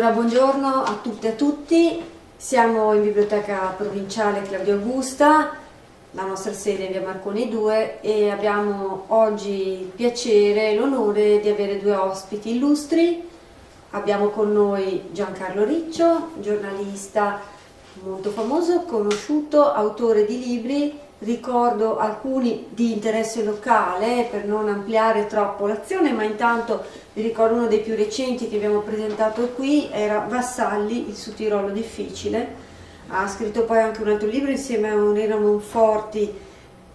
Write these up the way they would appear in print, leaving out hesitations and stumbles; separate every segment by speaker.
Speaker 1: Allora, buongiorno a tutte e a tutti, siamo in Biblioteca Provinciale Claudia Augusta, la nostra sede è via Marconi 2 e abbiamo oggi il piacere e l'onore di avere due ospiti illustri. Abbiamo con noi Giancarlo Riccio, giornalista molto famoso, conosciuto, autore di libri. Ricordo alcuni di interesse locale per non ampliare troppo l'azione, ma intanto vi ricordo uno dei più recenti che abbiamo presentato qui, era Vassalli, il Sudtirolo difficile. Ha scritto poi anche un altro libro insieme a Onera Monforti,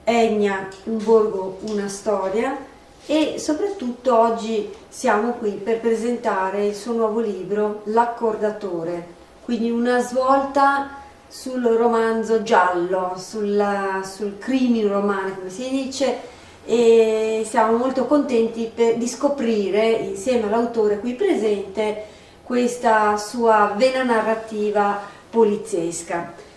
Speaker 1: Egna, un borgo, una storia, e soprattutto oggi siamo qui per presentare il suo nuovo libro, L'accordatore, quindi una svolta sul romanzo giallo, sul crime romano, come si dice, e siamo molto contenti di scoprire insieme all'autore qui presente questa sua vena narrativa poliziesca.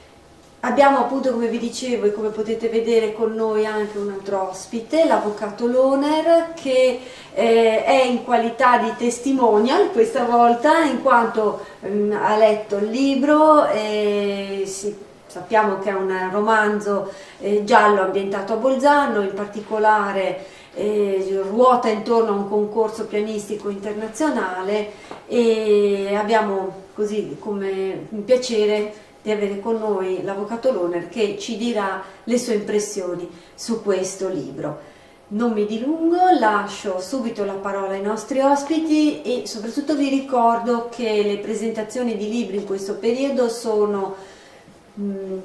Speaker 1: Abbiamo appunto, come vi dicevo e come potete vedere, con noi anche un altro ospite, l'avvocato Lohner, che è in qualità di testimonial questa volta, in quanto ha letto il libro e sappiamo che è un romanzo giallo ambientato a Bolzano, in particolare ruota intorno a un concorso pianistico internazionale, e abbiamo così come un piacere di avere con noi l'avvocato Lohner che ci dirà le sue impressioni su questo libro. Non mi dilungo, lascio subito la parola ai nostri ospiti e soprattutto vi ricordo che le presentazioni di libri in questo periodo sono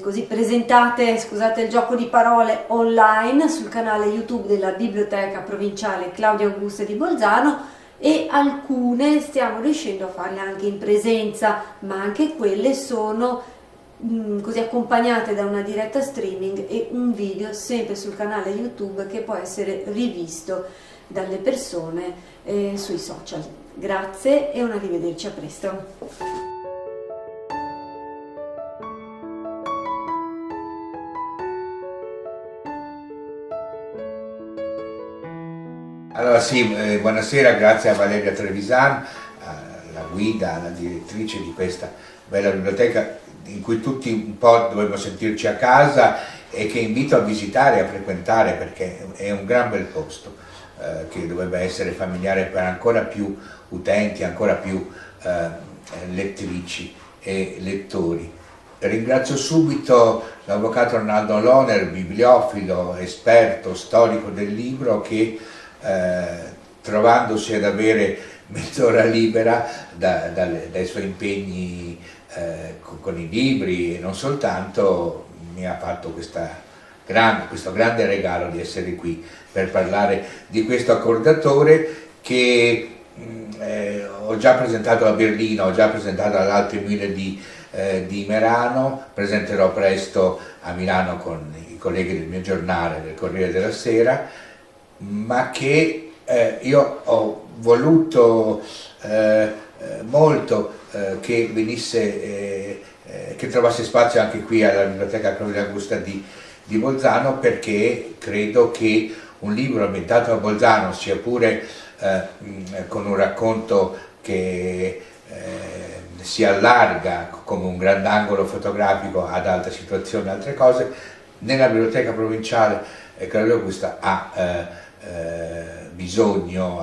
Speaker 1: così presentate, scusate il gioco di parole, online sul canale YouTube della Biblioteca Provinciale Claudia Augusta di Bolzano, e alcune stiamo riuscendo a farle anche in presenza, ma anche quelle sono così accompagnate da una diretta streaming e un video sempre sul canale YouTube che può essere rivisto dalle persone sui social. Grazie e un arrivederci, a presto.
Speaker 2: Allora sì, buonasera, grazie a Valeria Trevisan, la guida, la direttrice di questa bella biblioteca in cui tutti un po' dovremmo sentirci a casa e che invito a visitare e a frequentare, perché è un gran bel posto che dovrebbe essere familiare per ancora più utenti, ancora più lettrici e lettori. Ringrazio subito l'avvocato Arnaldo Lohner, bibliofilo, esperto, storico del libro, che trovandosi ad avere mezz'ora libera dai suoi impegni con i libri e non soltanto, mi ha fatto questo grande regalo di essere qui per parlare di questo accordatore che ho già presentato a Berlino, ho già presentato all'Alpe Mühle di Merano, presenterò presto a Milano con i colleghi del mio giornale, del Corriere della Sera, ma che io ho voluto molto che venisse, che trovasse spazio anche qui alla Biblioteca Claudia Augusta di Bolzano, perché credo che un libro ambientato a Bolzano, sia pure con un racconto che si allarga come un grandangolo fotografico ad altre situazioni, altre cose, nella Biblioteca Provinciale Claudia Augusta ha bisogno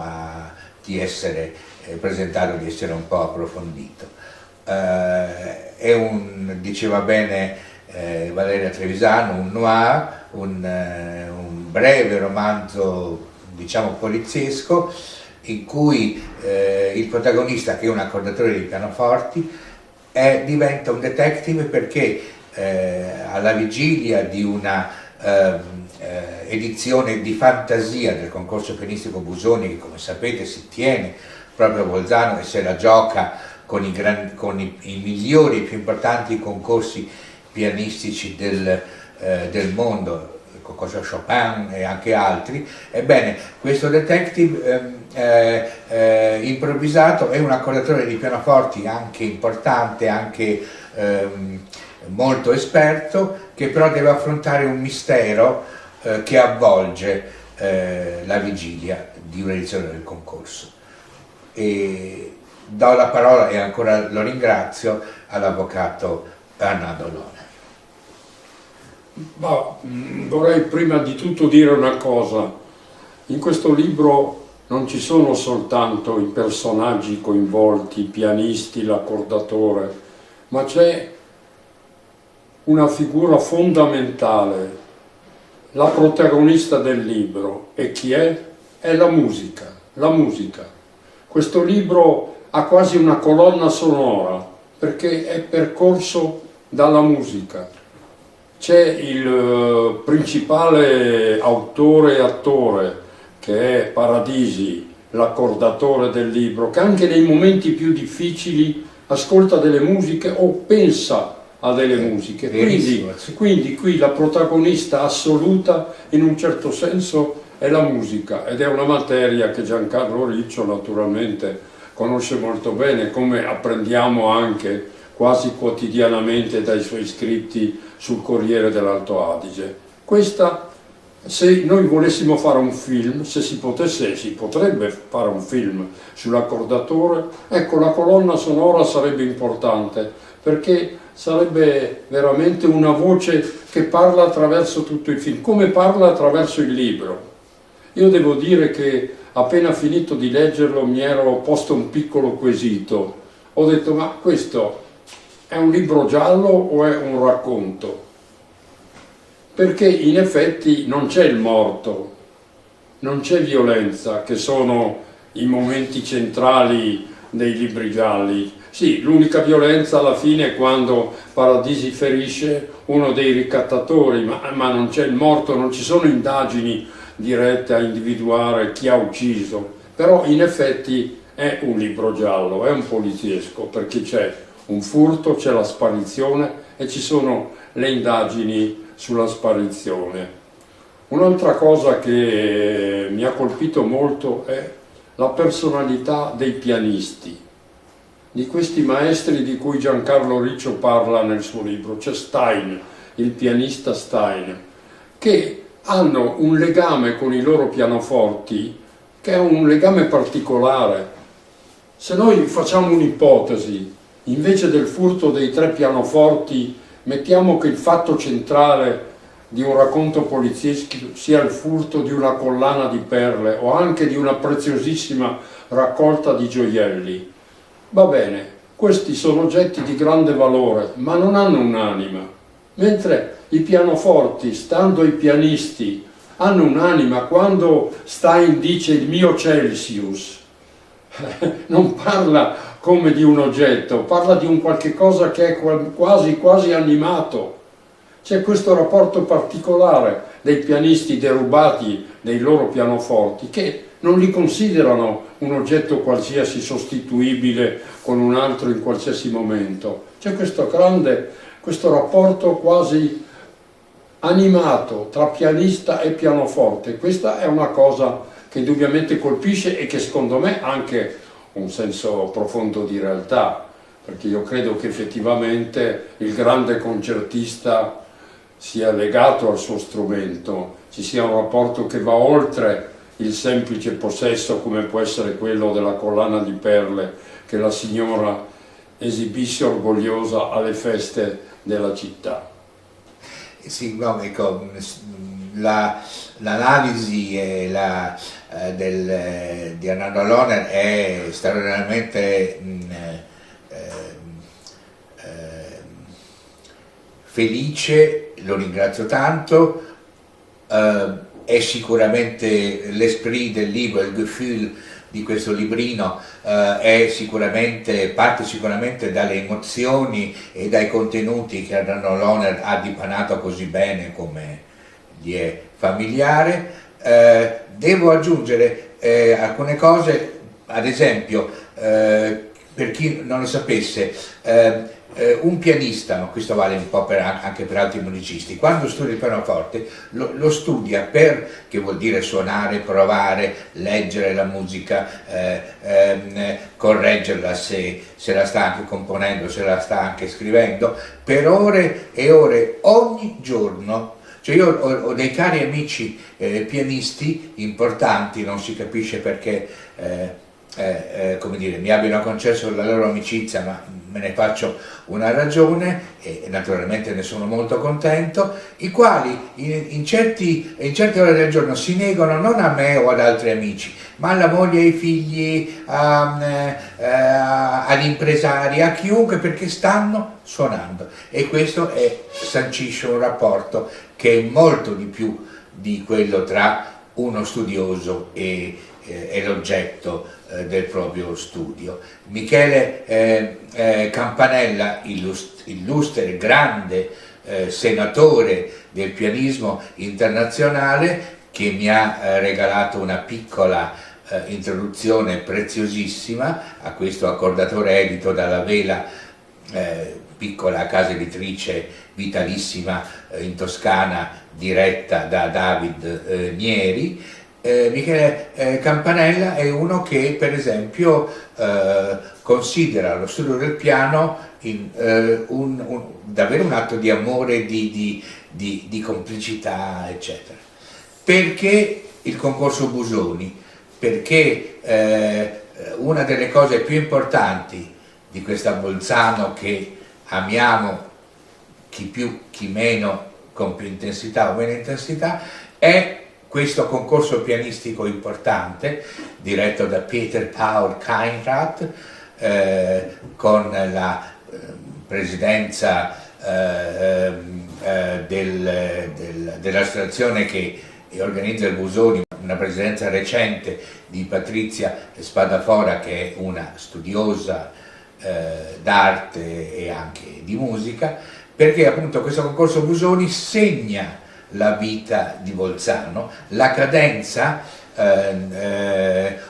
Speaker 2: di essere presentato, di essere un po' approfondito. Diceva bene Valeria Trevisano, un noir, un breve romanzo, diciamo, poliziesco, in cui il protagonista, che è un accordatore di pianoforti, diventa un detective perché alla vigilia di una edizione di fantasia del concorso pianistico Busoni, che come sapete si tiene proprio a Bolzano e se la gioca con i migliori e più importanti concorsi pianistici del mondo, il concorso Chopin e anche altri. Ebbene, questo detective improvvisato è un accordatore di pianoforti anche importante, anche molto esperto, che però deve affrontare un mistero che avvolge la vigilia di un'edizione del concorso. E do la parola, e ancora lo ringrazio, all'avvocato Bernardo Loner.
Speaker 3: Vorrei prima di tutto dire una cosa. In questo libro non ci sono soltanto i personaggi coinvolti, i pianisti, l'accordatore, ma c'è una figura fondamentale, la protagonista del libro. E chi è? È la musica, la musica. Questo libro ha quasi una colonna sonora, perché è percorso dalla musica. C'è il principale autore e attore, che è Paradisi, l'accordatore del libro, che anche nei momenti più difficili ascolta delle musiche o pensa a delle musiche. Quindi qui la protagonista assoluta, in un certo senso, è la musica, ed è una materia che Giancarlo Riccio naturalmente conosce molto bene, come apprendiamo anche quasi quotidianamente dai suoi scritti sul Corriere dell'Alto Adige. Questa, se noi volessimo fare un film, se si potesse, si potrebbe fare un film sull'accordatore, ecco, la colonna sonora sarebbe importante, perché sarebbe veramente una voce che parla attraverso tutto il film, come parla attraverso il libro. Io devo dire che appena finito di leggerlo mi ero posto un piccolo quesito. Ho detto, ma questo è un libro giallo o è un racconto? Perché in effetti non c'è il morto, non c'è violenza, che sono i momenti centrali dei libri gialli. Sì, l'unica violenza alla fine è quando Paradisi ferisce uno dei ricattatori, ma non c'è il morto, non ci sono indagini dirette a individuare chi ha ucciso. Però in effetti è un libro giallo, è un poliziesco, perché c'è un furto, c'è la sparizione e ci sono le indagini sulla sparizione. Un'altra cosa che mi ha colpito molto è la personalità dei pianisti, di questi maestri di cui Giancarlo Riccio parla nel suo libro. C'è Stein, il pianista Stein, che hanno un legame con i loro pianoforti che è un legame particolare. Se noi facciamo un'ipotesi, invece del furto dei 3 pianoforti, mettiamo che il fatto centrale di un racconto poliziesco sia il furto di una collana di perle o anche di una preziosissima raccolta di gioielli. Va bene, questi sono oggetti di grande valore, ma non hanno un'anima. Mentre i pianoforti, stando ai pianisti, hanno un'anima. Quando Stein dice il mio Celsius, non parla come di un oggetto, parla di un qualche cosa che è quasi animato. C'è questo rapporto particolare dei pianisti derubati dei loro pianoforti, che non li considerano un oggetto qualsiasi sostituibile con un altro in qualsiasi momento. C'è questo rapporto quasi animato tra pianista e pianoforte. Questa è una cosa che indubbiamente colpisce e che secondo me ha anche un senso profondo di realtà, perché io credo che effettivamente il grande concertista sia legato al suo strumento, ci sia un rapporto che va oltre il semplice possesso, come può essere quello della collana di perle che la signora esibisce orgogliosa alle feste della città.
Speaker 2: Sì, no, ecco, l'analisi di Bernardo Loner è straordinariamente felice, lo ringrazio tanto, è sicuramente l'esprit del libro, il Gefühl di questo librino parte sicuramente dalle emozioni e dai contenuti che Bernardo Loner ha dipanato così bene come gli è familiare. Devo aggiungere alcune cose, ad esempio, per chi non lo sapesse, un pianista, ma questo vale un po' anche per altri musicisti, quando studia il pianoforte lo studia che vuol dire suonare, provare, leggere la musica, correggerla se la sta anche componendo, se la sta anche scrivendo, per ore e ore, ogni giorno. Cioè io ho dei cari amici pianisti importanti, non si capisce perché come dire, mi abbiano concesso la loro amicizia, ma me ne faccio una ragione e naturalmente ne sono molto contento, i quali in certe ore del giorno si negano non a me o ad altri amici, ma alla moglie, ai figli, agli impresari, a chiunque, perché stanno suonando, e questo sancisce un rapporto che è molto di più di quello tra uno studioso e l'oggetto del proprio studio. Michele Campanella, illustre, grande senatore del pianismo internazionale, che mi ha regalato una piccola introduzione preziosissima a questo accordatore edito dalla Vela, piccola casa editrice vitalissima in Toscana, diretta da David Nieri. Michele Campanella è uno che, per esempio, considera lo studio del piano davvero un atto di amore, di complicità, eccetera. Perché il concorso Busoni? Perché una delle cose più importanti di questa Bolzano, che amiamo chi più, chi meno, con più intensità o meno intensità, è questo concorso pianistico importante, diretto da Peter Paul Keinrath, con la presidenza dell'associazione che organizza il Busoni, una presidenza recente di Patrizia Spadafora, che è una studiosa d'arte e anche di musica, perché appunto questo concorso Busoni segna la vita di Bolzano, la cadenza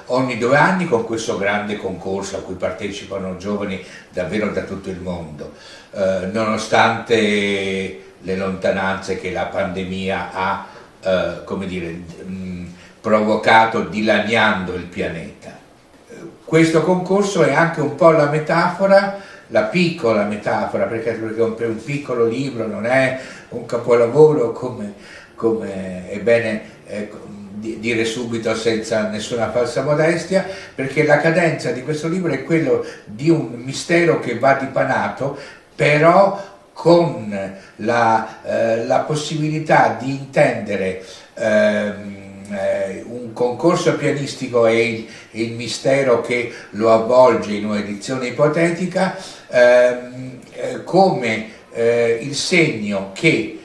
Speaker 2: ogni 2 anni con questo grande concorso a cui partecipano giovani davvero da tutto il mondo, nonostante le lontananze che la pandemia ha come dire, provocato dilaniando il pianeta. Questo concorso è anche un po' la metafora, la piccola metafora, perché un piccolo libro non è un capolavoro, come è bene dire subito senza nessuna falsa modestia, perché la cadenza di questo libro è quello di un mistero che va dipanato, però con la possibilità di intendere un concorso pianistico e il mistero che lo avvolge in un'edizione ipotetica, come il segno che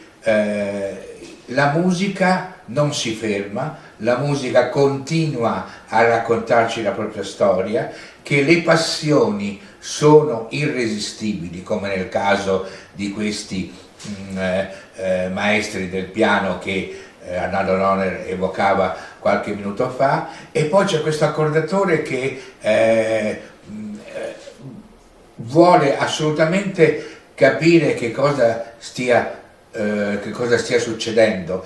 Speaker 2: la musica non si ferma, la musica continua a raccontarci la propria storia, che le passioni sono irresistibili, come nel caso di questi maestri del piano che Arnaldo Noner evocava qualche minuto fa. E poi c'è questo accordatore che vuole assolutamente capire che cosa stia succedendo,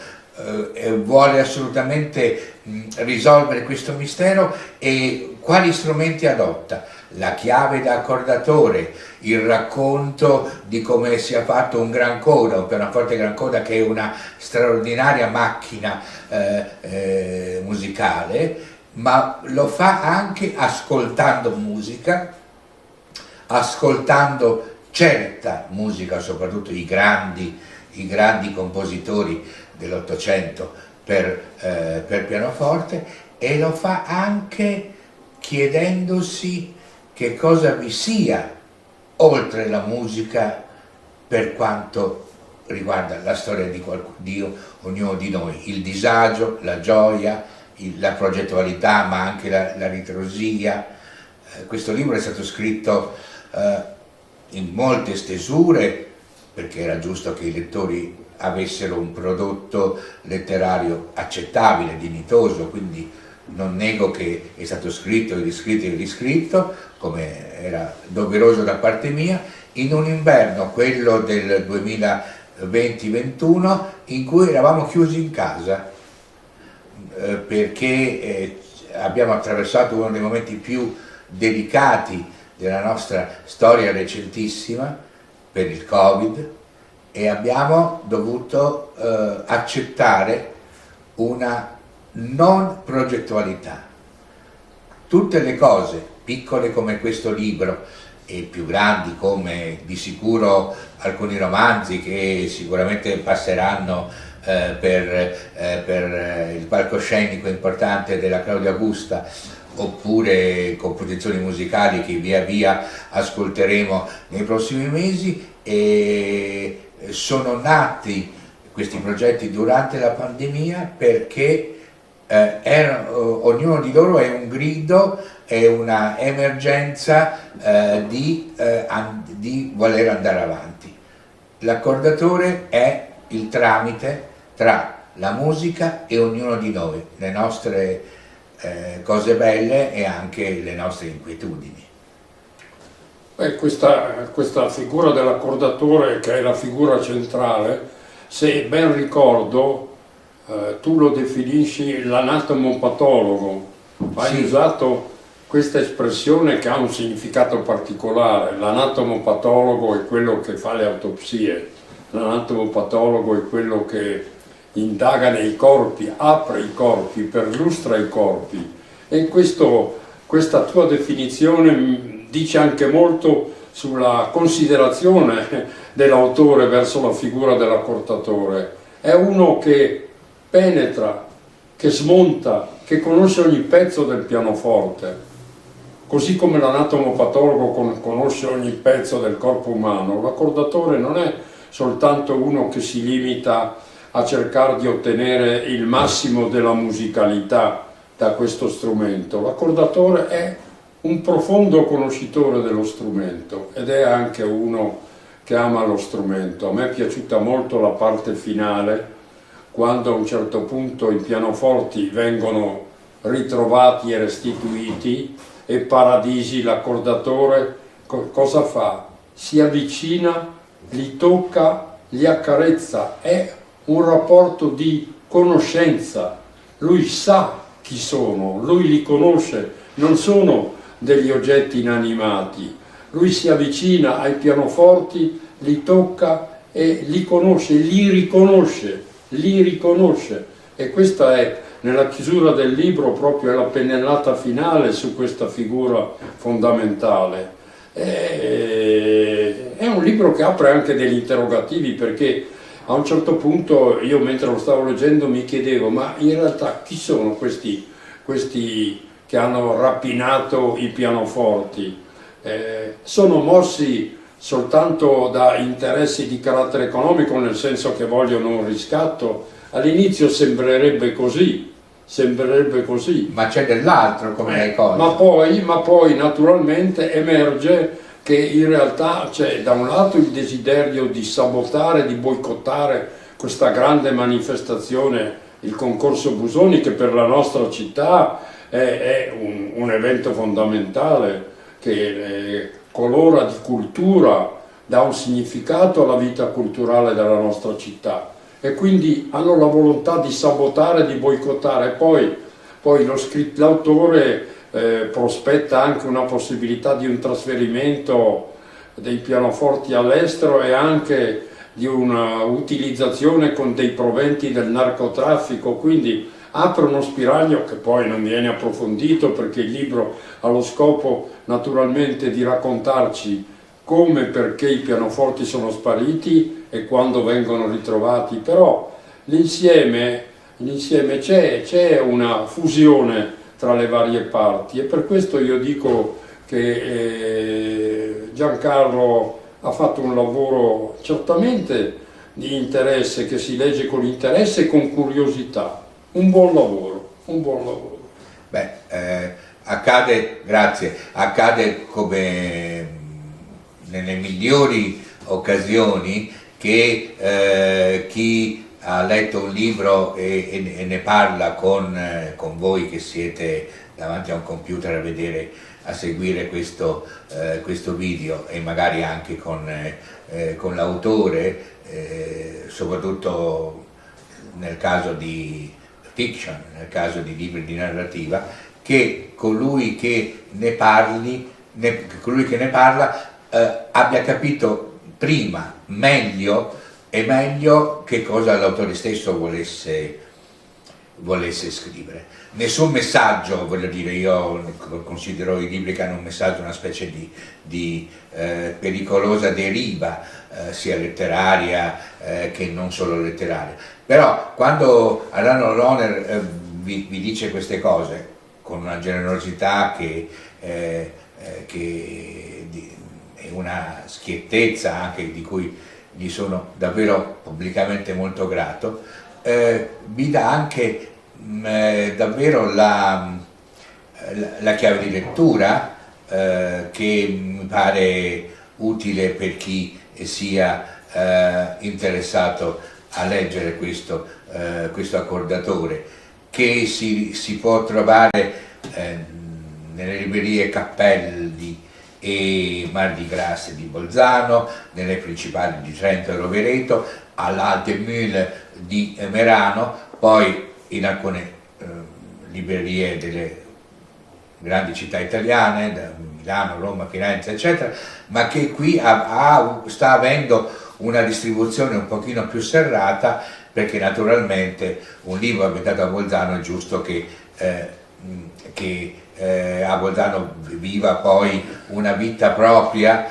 Speaker 2: vuole assolutamente risolvere questo mistero, e quali strumenti adotta? La chiave da accordatore, il racconto di come sia fatto un gran coda, un pianoforte gran coda, che è una straordinaria macchina musicale, ma lo fa anche ascoltando musica, ascoltando certa musica, soprattutto i grandi compositori dell'Ottocento per pianoforte, e lo fa anche chiedendosi che cosa vi sia oltre la musica per quanto riguarda la storia di ognuno di noi, il disagio, la gioia, la progettualità, ma anche la ritrosia. Questo libro è stato scritto in molte stesure, perché era giusto che i lettori avessero un prodotto letterario accettabile, dignitoso, quindi non nego che è stato scritto e riscritto, come era doveroso da parte mia, in un inverno, quello del 2020-21, in cui eravamo chiusi in casa, perché abbiamo attraversato uno dei momenti più delicati della nostra storia recentissima per il Covid, e abbiamo dovuto accettare una non progettualità. tutte le cose, piccole come questo libro e più grandi come di sicuro alcuni romanzi che sicuramente passeranno per il palcoscenico importante della Claudia Augusta, oppure composizioni musicali che via via ascolteremo nei prossimi mesi, e sono nati questi progetti durante la pandemia perché ognuno di loro è un grido, è una emergenza di voler andare avanti. L'accordatore è il tramite tra la musica e ognuno di noi, le nostre cose belle e anche le nostre inquietudini.
Speaker 3: Questa figura dell'accordatore, che è la figura centrale, se ben ricordo, tu lo definisci l'anatomopatologo. Hai usato questa espressione che ha un significato particolare. L'anatomopatologo è quello che fa le autopsie, l'anatomopatologo è quello che indaga nei corpi, apre i corpi, perlustra i corpi, e questa tua definizione dice anche molto sulla considerazione dell'autore verso la figura dell'accordatore. È uno che penetra, che smonta, che conosce ogni pezzo del pianoforte, così come l'anatomopatologo conosce ogni pezzo del corpo umano. L'accordatore non è soltanto uno che si limita a cercare di ottenere il massimo della musicalità da questo strumento. L'accordatore è un profondo conoscitore dello strumento ed è anche uno che ama lo strumento. A me è piaciuta molto la parte finale, quando a un certo punto i pianoforti vengono ritrovati e restituiti, e Paradisi, l'accordatore, cosa fa? Si avvicina, li tocca, li accarezza. È un rapporto di conoscenza. Lui sa chi sono, lui li conosce, non sono degli oggetti inanimati. Lui si avvicina ai pianoforti, li tocca e li conosce, li riconosce. E questa è, nella chiusura del libro, proprio la pennellata finale su questa figura fondamentale. È un libro che apre anche degli interrogativi, perché a un certo punto io, mentre lo stavo leggendo, mi chiedevo: ma in realtà chi sono questi che hanno rapinato i pianoforti? Sono mossi soltanto da interessi di carattere economico, nel senso che vogliono un riscatto? All'inizio sembrerebbe così.
Speaker 2: Ma c'è dell'altro come cosa.
Speaker 3: Ma poi naturalmente emerge che in realtà c'è da un lato il desiderio di sabotare, di boicottare questa grande manifestazione, il concorso Busoni, che per la nostra città è un evento fondamentale, che colora di cultura, dà un significato alla vita culturale della nostra città, e quindi hanno la volontà di sabotare, di boicottare. Poi l'autore prospetta anche una possibilità di un trasferimento dei pianoforti all'estero e anche di una utilizzazione con dei proventi del narcotraffico, quindi apre uno spiraglio che poi non viene approfondito, perché il libro ha lo scopo naturalmente di raccontarci come e perché i pianoforti sono spariti e quando vengono ritrovati, però l'insieme c'è una fusione tra le varie parti, e per questo io dico che Giancarlo ha fatto un lavoro certamente di interesse, che si legge con interesse e con curiosità. Un buon lavoro.
Speaker 2: Accade come nelle migliori occasioni che chi ha letto un libro e ne parla con voi che siete davanti a un computer a seguire questo video, e magari anche con l'autore, soprattutto nel caso di fiction, nel caso di libri di narrativa, che colui che ne parla abbia capito prima, meglio che cosa l'autore stesso volesse volesse scrivere. Nessun messaggio, voglio dire, io considero i libri che hanno un messaggio una specie di pericolosa deriva, sia letteraria che non solo letteraria. Però quando Alano Loner vi dice queste cose con una generosità è una schiettezza anche di cui gli sono davvero pubblicamente molto grato, mi dà anche davvero la chiave di lettura che mi pare utile per chi sia interessato a leggere questo accordatore, che si può trovare nelle librerie Cappelli e Mardi Gras di Bolzano, nelle principali di Trento e Rovereto, all'Alte Mühle di Merano, poi in alcune librerie delle grandi città italiane, da Milano, Roma, Firenze, eccetera, ma che qui sta avendo una distribuzione un pochino più serrata, perché naturalmente un libro ambientato a Bolzano è giusto che a Bolzano viva poi una vita propria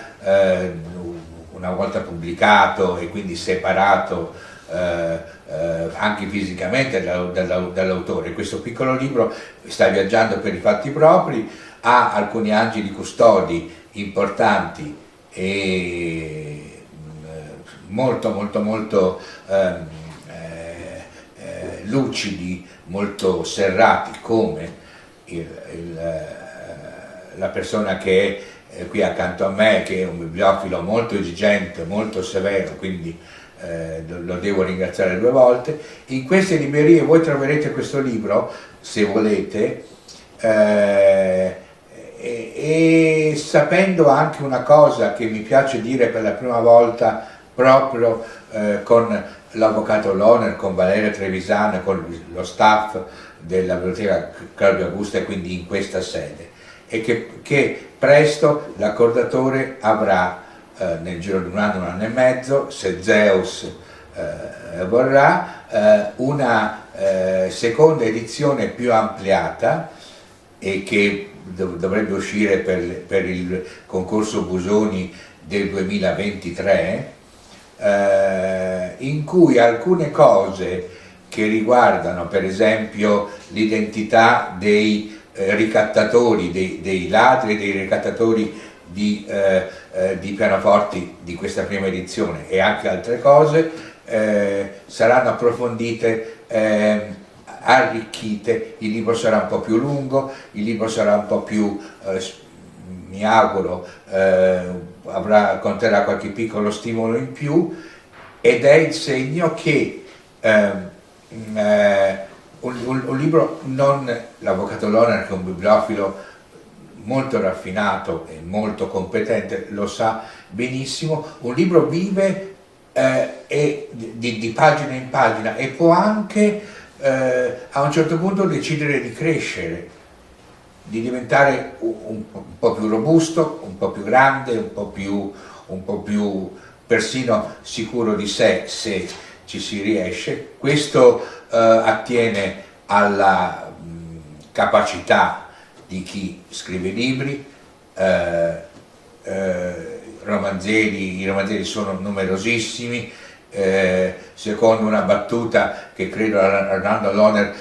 Speaker 2: una volta pubblicato e quindi separato anche fisicamente dall'autore. Questo piccolo libro sta viaggiando per i fatti propri, ha alcuni angeli custodi importanti e molto lucidi, molto serrati, come la persona che è qui accanto a me, che è un bibliofilo molto esigente, molto severo, quindi lo devo ringraziare 2 volte. In queste librerie voi troverete questo libro, se volete, e sapendo anche una cosa che mi piace dire per la prima volta proprio con l'avvocato Loner, con Valeria Trevisano e con lo staff della biblioteca Claudio Augusta, e quindi in questa sede, e che presto l'accordatore avrà nel giro di un anno e mezzo, se Zeus vorrà, una seconda edizione più ampliata, e che dovrebbe uscire per il concorso Busoni del 2023, in cui alcune cose che riguardano per esempio l'identità dei ricattatori, dei ladri e dei ricattatori di pianoforti di questa prima edizione, e anche altre cose saranno approfondite, arricchite. Il libro sarà un po' più lungo, il libro sarà un po' più, mi auguro, conterrà qualche piccolo stimolo in più, ed è il segno che un libro, non l'avvocato Loner, che è un bibliofilo molto raffinato e molto competente, lo sa benissimo, un libro vive di pagina in pagina, e può anche a un certo punto decidere di crescere, di diventare un po' più robusto, un po' più grande, un po' più persino sicuro di sé, se ci si riesce. Questo attiene alla capacità di chi scrive libri. I romanzieri sono numerosissimi. Secondo una battuta che credo Arnaldo Loner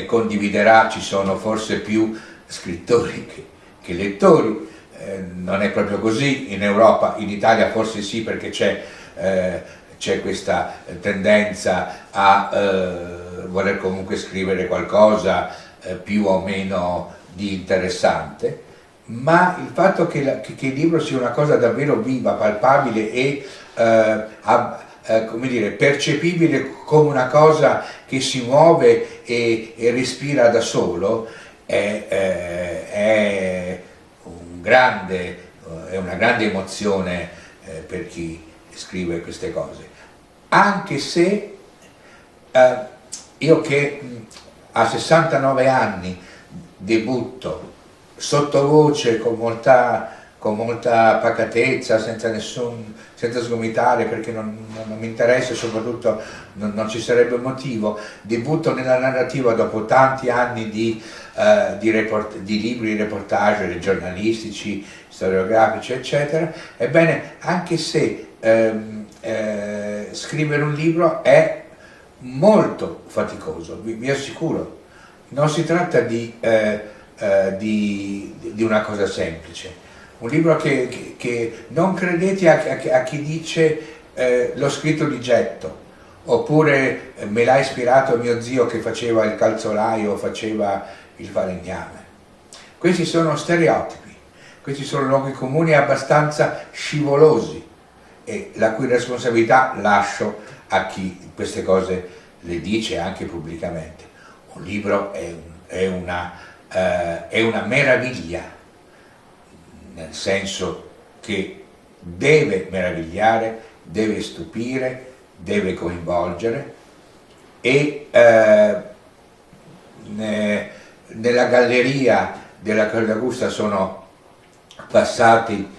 Speaker 2: condividerà, ci sono forse più scrittori che lettori. Non è proprio così in Europa, in Italia forse sì, perché c'è questa tendenza a voler comunque scrivere qualcosa più o meno di interessante, ma il fatto che il libro sia una cosa davvero viva, palpabile e come dire, percepibile come una cosa che si muove e respira da solo, è una grande emozione per chi scrive queste cose. Anche se io, che a 69 anni debutto sottovoce, con con molta pacatezza, senza sgomitare, perché non mi interessa e soprattutto non ci sarebbe motivo. Debutto nella narrativa dopo tanti anni di libri, reportage giornalistici, storiografici, eccetera. Ebbene, anche se scrivere un libro è molto faticoso, vi assicuro. Non si tratta di una cosa semplice. Un libro che non credete a chi dice l'ho scritto di getto, oppure me l'ha ispirato mio zio che faceva il calzolaio o faceva il falegname. Questi sono stereotipi, questi sono luoghi comuni abbastanza scivolosi, e la cui responsabilità lascio a chi queste cose le dice anche pubblicamente. Un libro è una meraviglia, nel senso che deve meravigliare, deve stupire, deve coinvolgere, e nella galleria della Claudia Augusta sono passati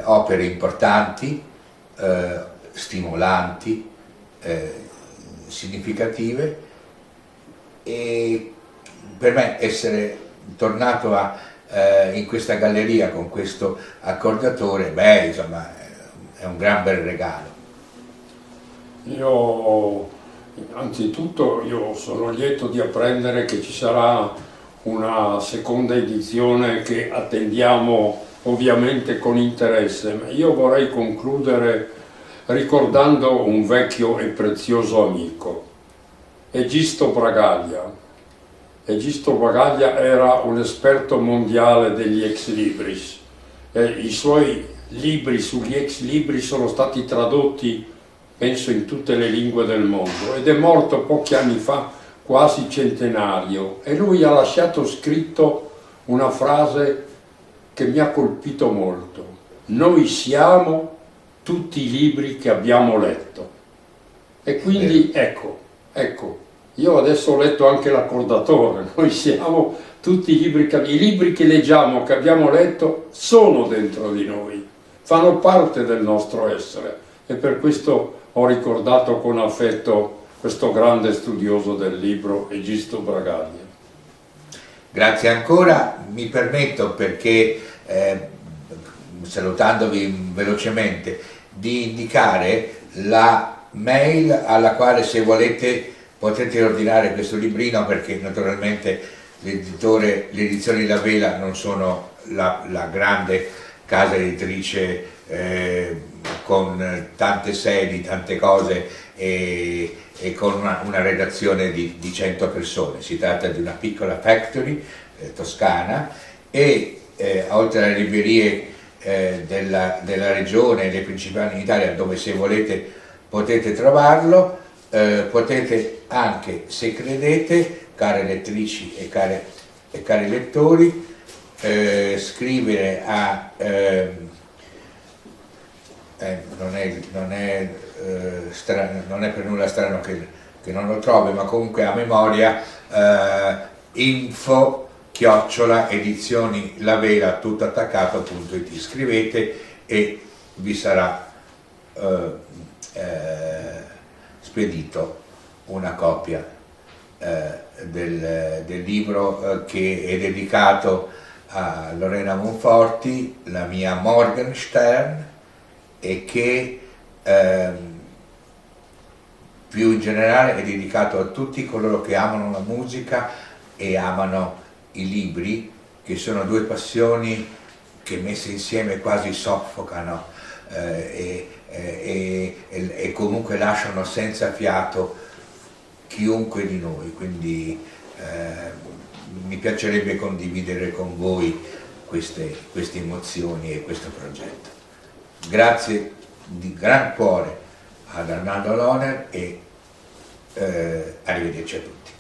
Speaker 2: opere importanti, stimolanti, significative, e per me essere tornato in questa galleria con questo accordatore, beh, insomma, è un gran bel regalo.
Speaker 3: Anzitutto io sono lieto di apprendere che ci sarà una seconda edizione che attendiamo ovviamente con interesse, ma io vorrei concludere ricordando un vecchio e prezioso amico, Egisto Bragaglia. Egisto Bragaglia era un esperto mondiale degli ex libris. I suoi libri sugli ex libri sono stati tradotti, penso, in tutte le lingue del mondo, ed è morto pochi anni fa, quasi centenario, e lui ha lasciato scritto una frase che mi ha colpito molto: noi siamo tutti i libri che abbiamo letto. E quindi ecco, io adesso ho letto anche l'Accordatore, noi siamo tutti i libri che leggiamo, che abbiamo letto, sono dentro di noi, fanno parte del nostro essere, e per questo ho ricordato con affetto questo grande studioso del libro, Egisto Bragaglia.
Speaker 2: Grazie ancora, mi permetto, perché salutandovi velocemente, di indicare la mail alla quale, se volete, potete ordinare questo librino, perché naturalmente l'edizione La Vela non sono la grande casa editrice con tante sedi, tante cose e con una redazione di 100 persone. Si tratta di una piccola factory toscana, e oltre alle librerie della regione e le principali in Italia, dove, se volete, potete trovarlo, potete anche, se credete, care lettrici e cari lettori, scrivere a non è per nulla strano che non lo trovi, ma comunque a memoria, info@edizionilavela tutto attaccato.it. Scrivete e vi sarà spedito una copia del libro, che è dedicato a Lorena Monforti, la mia Morgenstern, e che più in generale è dedicato a tutti coloro che amano la musica e amano i libri, che sono due passioni che messe insieme quasi soffocano e comunque lasciano senza fiato chiunque di noi. Quindi mi piacerebbe condividere con voi queste emozioni e questo progetto. Grazie di gran cuore ad Arnaldo Lohner e arrivederci a tutti.